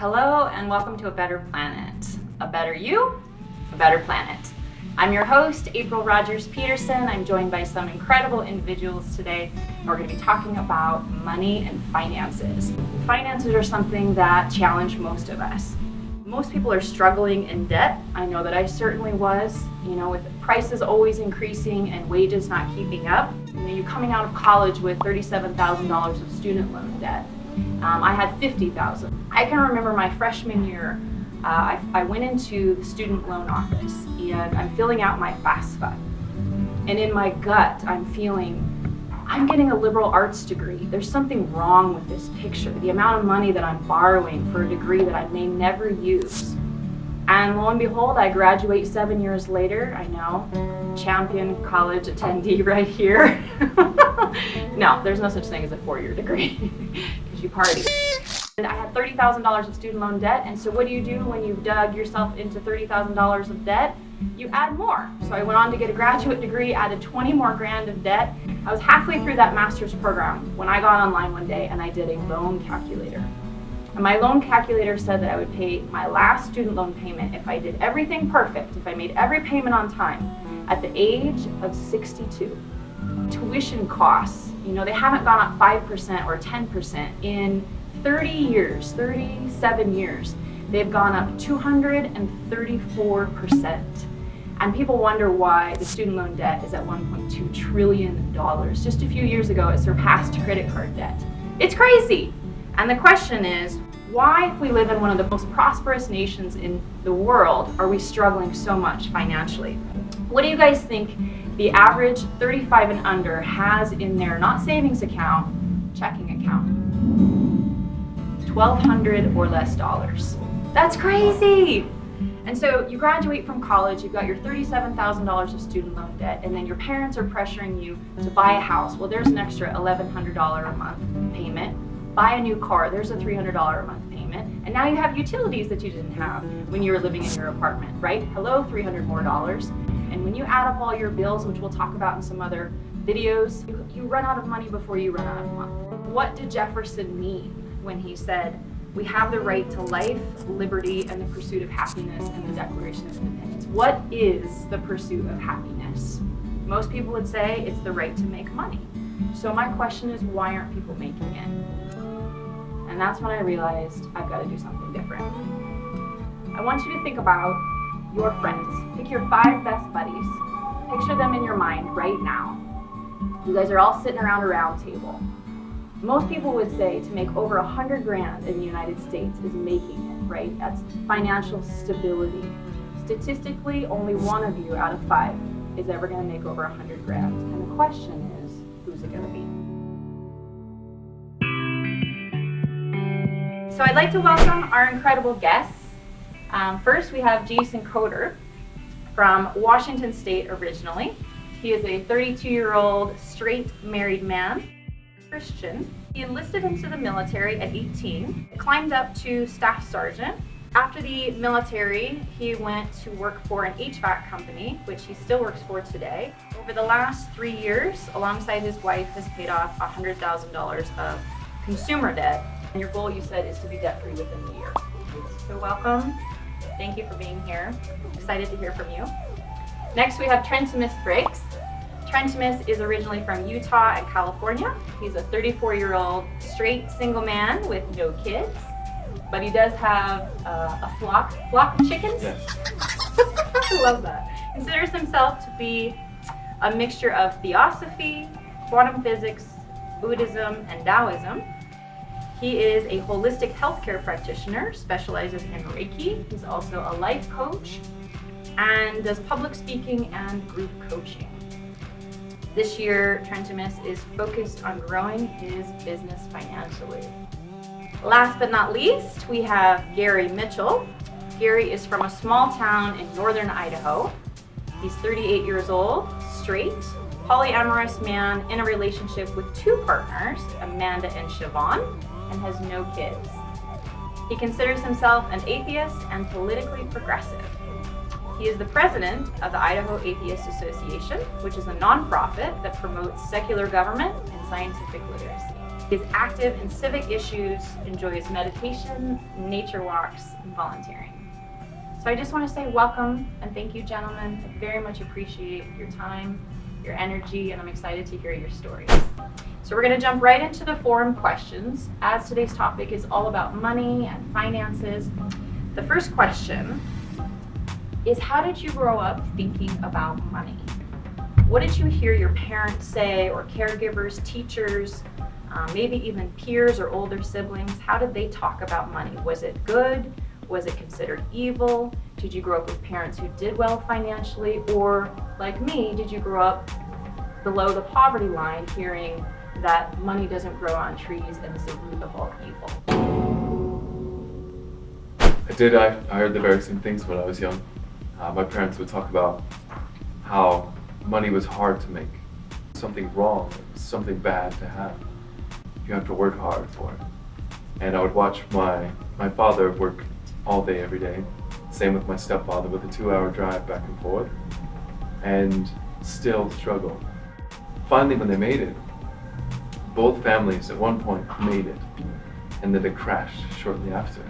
Hello and welcome to A Better Planet. A better you, a better planet. I'm your host, April Rogers-Peterson. I'm joined by some incredible individuals today. We're going to be talking about money and finances. Finances are something that challenge most of us. Most people are struggling in debt. I know that I certainly was, with prices always increasing and wages not keeping up. You're coming out of college with $37,000 of student loan debt. I had $50,000. I can remember my freshman year, I went into the student loan office and I'm filling out my FAFSA. And in my gut, I'm getting a liberal arts degree. There's something wrong with this picture. The amount of money that I'm borrowing for a degree that I may never use. And lo and behold, I graduate 7 years later. I know, champion college attendee right here. No, there's no such thing as a 4-year degree, because you party. And I had $30,000 of student loan debt, and so what do you do when you've dug yourself into $30,000 of debt? You add more. So I went on to get a graduate degree, added 20 more grand of debt. I was halfway through that master's program when I got online one day and I did a loan calculator. And my loan calculator said that I would pay my last student loan payment if I did everything perfect, if I made every payment on time, at the age of 62. Tuition costs, they haven't gone up 5% or 10% in 37 years. They've gone up 234%. And people wonder why the student loan debt is at $1.2 trillion. Just a few years ago, it surpassed credit card debt. It's crazy. And the question is, why, if we live in one of the most prosperous nations in the world, are we struggling so much financially? What do you guys think the average 35 and under has in their, not savings account, checking account? $1,200 or less dollars. That's crazy. And so you graduate from college, you've got your $37,000 of student loan debt, and then your parents are pressuring you to buy a house. Well, there's an extra $1,100 a month payment. Buy a new car, there's a $300 a month payment. And now you have utilities that you didn't have when you were living in your apartment, right? Hello, $300 more. And when you add up all your bills, which we'll talk about in some other videos, you run out of money before you run out of money. What did Jefferson mean when he said, we have the right to life, liberty, and the pursuit of happiness in the Declaration of Independence? What is the pursuit of happiness? Most people would say it's the right to make money. So my question is, why aren't people making it? And that's when I realized I've got to do something different. I want you to think about your friends. Pick your 5 best buddies. Picture them in your mind right now. You guys are all sitting around a round table. Most people would say to make over 100 grand in the United States is making it, right? That's financial stability. Statistically, only one of you out of 5 is ever going to make over 100 grand. And the question is, who's it going to be? So I'd like to welcome our incredible guests. First, we have Jason Coder from Washington State originally. He is a 32-year-old straight married man, Christian. He enlisted into the military at 18, climbed up to staff sergeant. After the military, he went to work for an HVAC company, which he still works for today. Over the last 3 years, alongside his wife, has paid off $100,000 of consumer debt. And your goal, you said, is to be debt-free within the year. So welcome. Thank you for being here. Excited to hear from you. Next, we have Trentamus Briggs. Trentamus is originally from Utah and California. He's a 34-year-old straight single man with no kids, but he does have a flock of chickens. Yes. I love that. Considers himself to be a mixture of theosophy, quantum physics, Buddhism, and Taoism. He is a holistic healthcare practitioner, specializes in Reiki. He's also a life coach and does public speaking and group coaching. This year, Trentamus is focused on growing his business financially. Last but not least, we have Gary Mitchell. Gary is from a small town in northern Idaho. He's 38 years old, straight, polyamorous man in a relationship with 2 partners, Manda and Vaughan, and has no kids. He considers himself an atheist and politically progressive. He is the president of the Idaho Athiest Association, which is a nonprofit that promotes secular government and scientific literacy. He is active in civic issues, enjoys meditation, nature walks, and volunteering. So I just want to say welcome and thank you, gentlemen. I very much appreciate your time, your energy, and I'm excited to hear your stories. So we're going to jump right into the forum questions, as today's topic is all about money and finances. The first question is, how did you grow up thinking about money? What did you hear your parents say, or caregivers, teachers, maybe even peers or older siblings? How did they talk about money? Was it good? Was it considered evil? Did you grow up with parents who did well financially? Or, like me, did you grow up below the poverty line hearing that money doesn't grow on trees and is the root of all evil? I did. I heard the very same things when I was young. My parents would talk about how money was hard to make. Something wrong, something bad to have. You have to work hard for it. And I would watch my father work all day, every day. Same with my stepfather, with a 2-hour drive back and forth, and still struggle. Finally, when they made it, both families at one point made it, and then it crashed shortly after.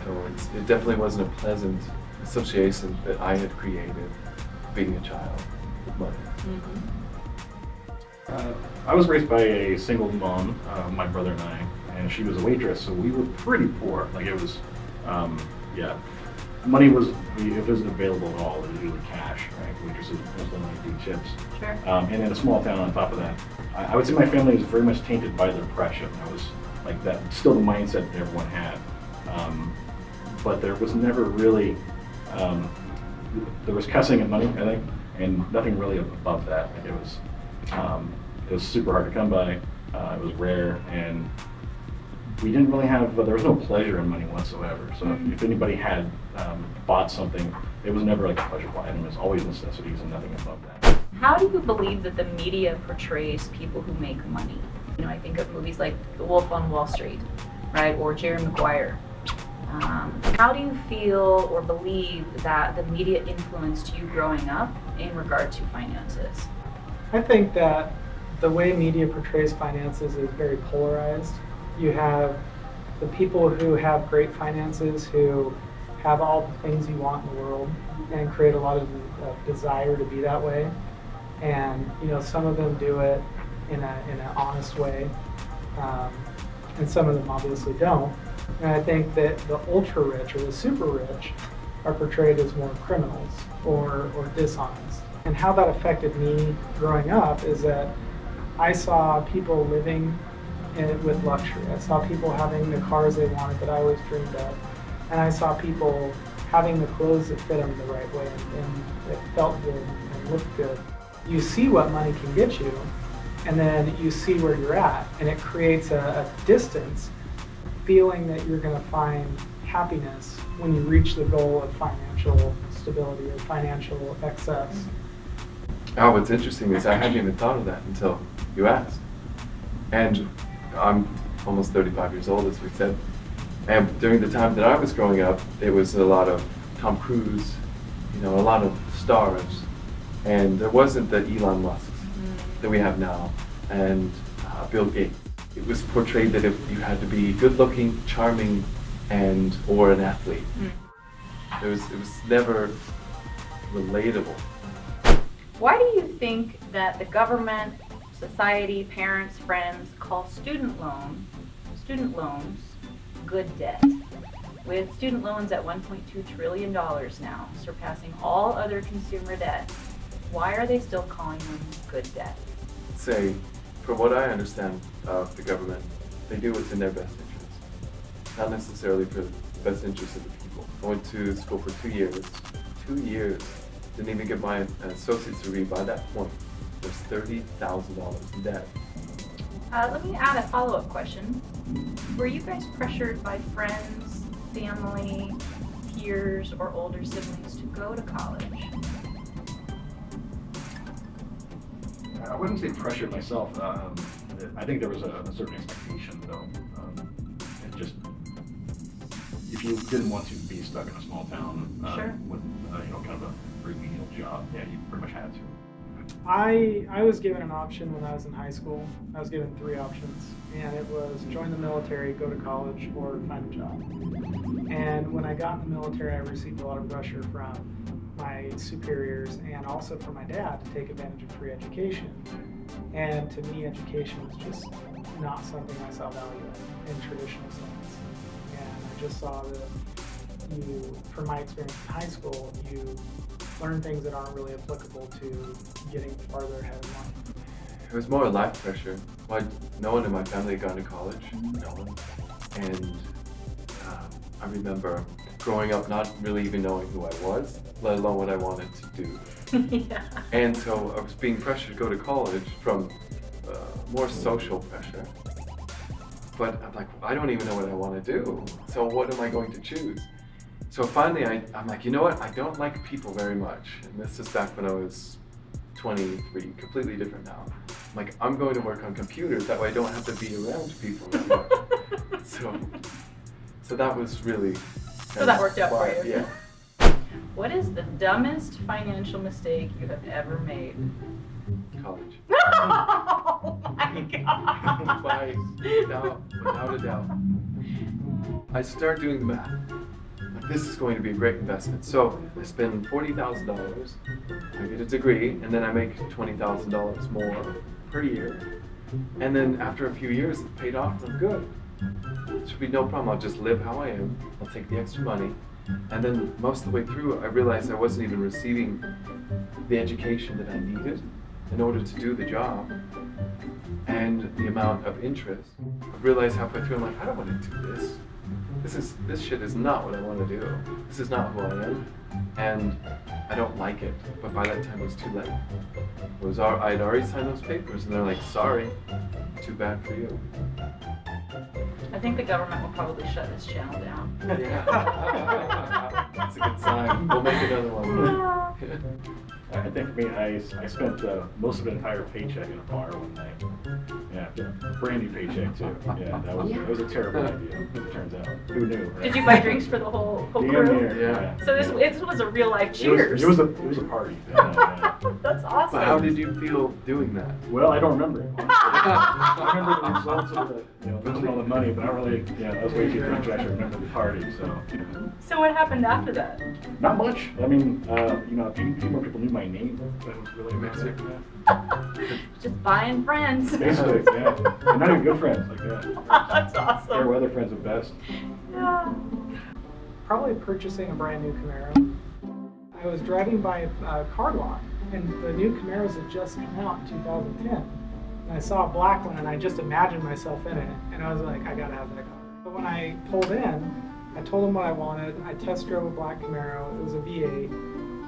So it definitely wasn't a pleasant association that I had created being a child with money. I was raised by a single mom, my brother and I, and she was a waitress, so we were pretty poor. Like, it was, money was, if it wasn't available at all, it was usually cash, right? Waitresses most of them do chips. Sure. And in a small town on top of that, I would say my family was very much tainted by the depression. That was like that, still the mindset that everyone had. But there was never really, there was cussing and money, I think, and nothing really above that. Like, it was super hard to come by. It was rare, and we didn't really have, there was no pleasure in money whatsoever. So if anybody had bought something, it was never like a pleasurable item. It was always necessities and nothing above that. How do you believe that the media portrays people who make money? You know, I think of movies like The Wolf on Wall Street, right, or Jerry Maguire. How do you feel or believe that the media influenced you growing up in regard to finances? I think that the way media portrays finances is very polarized. You have the people who have great finances, who have all the things you want in the world and create a lot of desire to be that way. And some of them do it in an honest way, and some of them obviously don't. And I think that the ultra rich or the super rich are portrayed as more criminals or dishonest. And how that affected me growing up is that I saw people living with luxury. I saw people having the cars they wanted that I always dreamed of. And I saw people having the clothes that fit them the right way and that felt good and looked good. You see what money can get you, and then you see where you're at, and it creates a distance, feeling that you're going to find happiness when you reach the goal of financial stability or financial excess. Oh, what's interesting is I hadn't even thought of that until you asked. And I'm almost 35 years old, as we said. And during the time that I was growing up, there was a lot of Tom Cruise, a lot of stars. And there wasn't the Elon Musks that we have now, and Bill Gates. It was portrayed that if you had to be good looking, charming, or an athlete. It was never relatable. Why do you think that the government, society, parents, friends call student loans good debt? With student loans at $1.2 trillion now, surpassing all other consumer debt, why are they still calling them good debt? Say, from what I understand of the government, they do what's in their best interest, not necessarily for the best interest of the people. I went to school for 2 years. 2 years. Didn't even get my associate's degree by that point. Was $30,000 in debt. Let me add a follow-up question. Were you guys pressured by friends, family, peers, or older siblings to go to college? I wouldn't say pressured myself. I think there was a certain expectation, though. It just, if you didn't want to be stuck in a small town Sure. with kind of a remedial job, yeah, you pretty much had to. I was given an option when I was in high school. I was given 3 options, and it was join the military, go to college, or find a job. And when I got in the military, I received a lot of pressure from my superiors and also from my dad to take advantage of free education. And to me, education was just not something I saw value in traditional sense. And I just saw that from my experience in high school, you learn things that aren't really applicable to getting farther ahead in life. It was more life pressure. No one in my family had gone to college, no one. And I remember growing up not really even knowing who I was, let alone what I wanted to do. Yeah. And so I was being pressured to go to college from more social pressure. But I'm like, I don't even know what I want to do. So what am I going to choose? So finally, I'm like, you know what? I don't like people very much. And this is back when I was 23, completely different now. I'm like, I'm going to work on computers. That way I don't have to be around people very much. So that was really... So that worked out for you. Yeah. What is the dumbest financial mistake you have ever made? College. Oh my God. Without a doubt. I started doing the math. Like, this is going to be a great investment. So I spend $40,000, I get a degree, and then I make $20,000 more per year. And then after a few years, it's paid off and I'm good. It should be no problem. I'll just live how I am. I'll take the extra money. And then most of the way through, I realized I wasn't even receiving the education that I needed in order to do the job. And the amount of interest. I realized halfway through, I'm like, I don't want to do this. This shit is not what I want to do. This is not who I am. And I don't like it. But by that time, it was too late. I had already signed those papers, and they're like, sorry, too bad for you. I think the government will probably shut this channel down. Yeah. That's a good sign. We'll make another one. I think for me, I spent most of an entire paycheck in a bar one night. Yeah, brand new paycheck too. Yeah, that was a terrible idea, it turns out. Who knew, right? Did you buy drinks for the whole Damn crew? near, Yeah. So this was a real life cheers. It was a party. Yeah. That's awesome. But how did you feel doing that? Well, I don't remember it. I remember the results of the, losing all the money, but I don't really, I was way too drunk to actually remember the party, so. So what happened after that? Not much. I mean, a few more people knew my name. That was really amazing. Just buying friends. Basically, yeah. And not even good friends, like that. That's awesome. Fair weather friends at best. Yeah. Probably purchasing a brand new Camaro. I was driving by a car lot, and the new Camaros had just come out in 2010. And I saw a black one, and I just imagined myself in it, and I was like, I gotta have that car. But when I pulled in, I told them what I wanted. I test drove a black Camaro. It was a V8.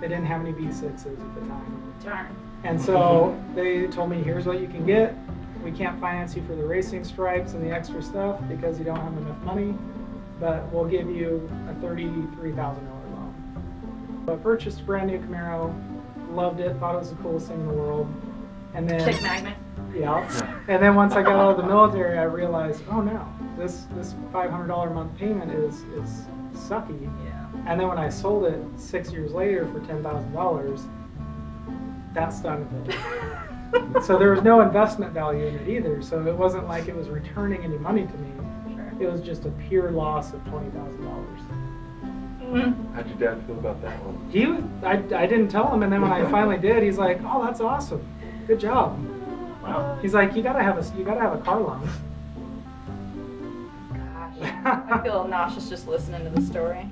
They didn't have any V6s at the time. Darn. And so they told me, here's what you can get. We can't finance you for the racing stripes and the extra stuff because you don't have enough money, but we'll give you a $33,000 loan. So I purchased a brand new Camaro, loved it, thought it was the coolest thing in the world. And then, Chick magnet. yeah. And then once I got out of the military, I realized, oh no, this $500 a month payment is sucky. Yeah. And then when I sold it 6 years later for $10,000, that stung a bit. So there was no investment value in it either. So it wasn't like it was returning any money to me. Sure. It was just a pure loss of $20,000. Mm-hmm. How'd your dad feel about that one? I didn't tell him, and then when I finally did, he's like, "Oh, that's awesome, good job." Wow. He's like, "You gotta have a car loan." Gosh, I feel nauseous just listening to the story.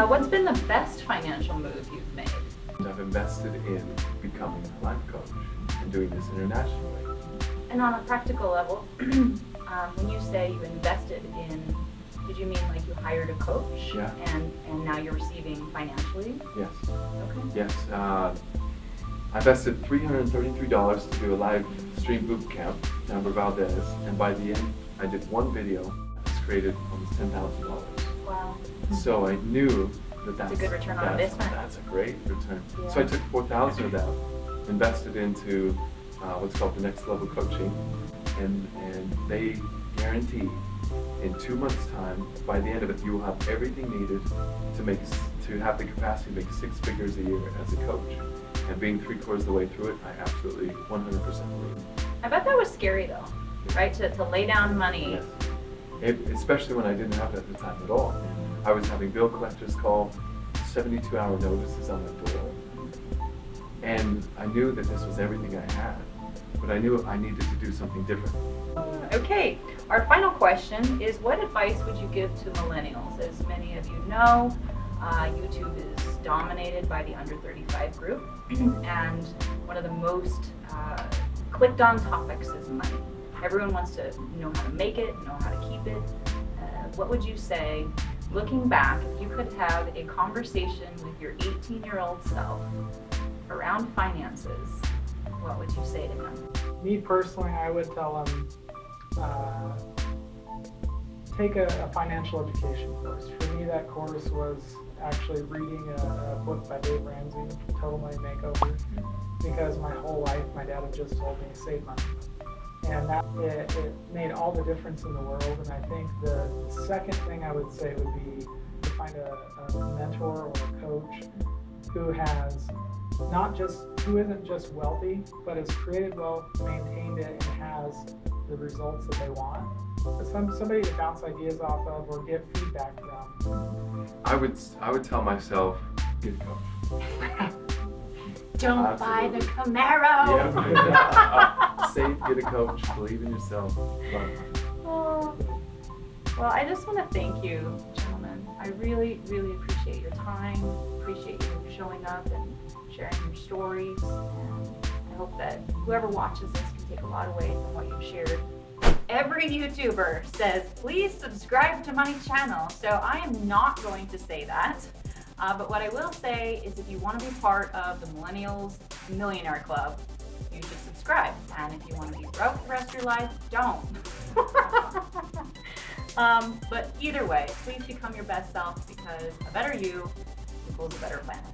What's been the best financial move you've made? I've invested in becoming a life coach and doing this internationally. And on a practical level, when you say you invested in, did you mean like you hired a coach? Yeah. And now you're receiving financially? Yes. Okay. Yes. I invested $333 to do a live stream boot camp in Amber Valdez, and by the end, I did one video that's created almost $10,000. Wow. So I knew that's a good return on investment. That's a great return. Yeah. So I took $4,000 of that, invested into what's called the next level coaching, and they guarantee in 2 months' time, by the end of it, you will have everything needed to have the capacity to make 6 figures a year as a coach. And being 3/4 of the way through it, I absolutely 100% believe. I bet that was scary though, right? To lay down money. Yes. Especially when I didn't have it at the time at all. I was having bill collectors call, 72-hour notices on the door. And I knew that this was everything I had, but I knew I needed to do something different. Okay, our final question is, what advice would you give to millennials? As many of you know, YouTube is dominated by the under 35 group, and one of the most clicked on topics is money. Everyone wants to know how to make it, know how to keep it. What would you say, looking back, if you could have a conversation with your 18-year-old self around finances, what would you say to him? Me personally, I would tell them, take a financial education course. For me, that course was actually reading a book by Dave Ramsey, Total Money Makeover, because my whole life my dad had just told me to save money. And that it made all the difference in the world. And I think the second thing I would say would be to find a mentor or a coach who isn't just wealthy, but has created wealth, maintained it, and has the results that they want. Somebody to bounce ideas off of or get feedback from. I would tell myself, get a coach. Don't buy the Camaro. Yeah. Save, get a coach, believe in yourself. Oh. Well, I just want to thank you, gentlemen. I really, really appreciate your time, appreciate you showing up and sharing your stories, and I hope that whoever watches this can take a lot away from what you've shared. Every YouTuber says, please subscribe to my channel, so I am not going to say that. But what I will say is if you want to be part of the Millennials Millionaire Club, you should subscribe. And if you want to be broke the rest of your life, don't. But either way, please become your best self, because a better you equals a better planet.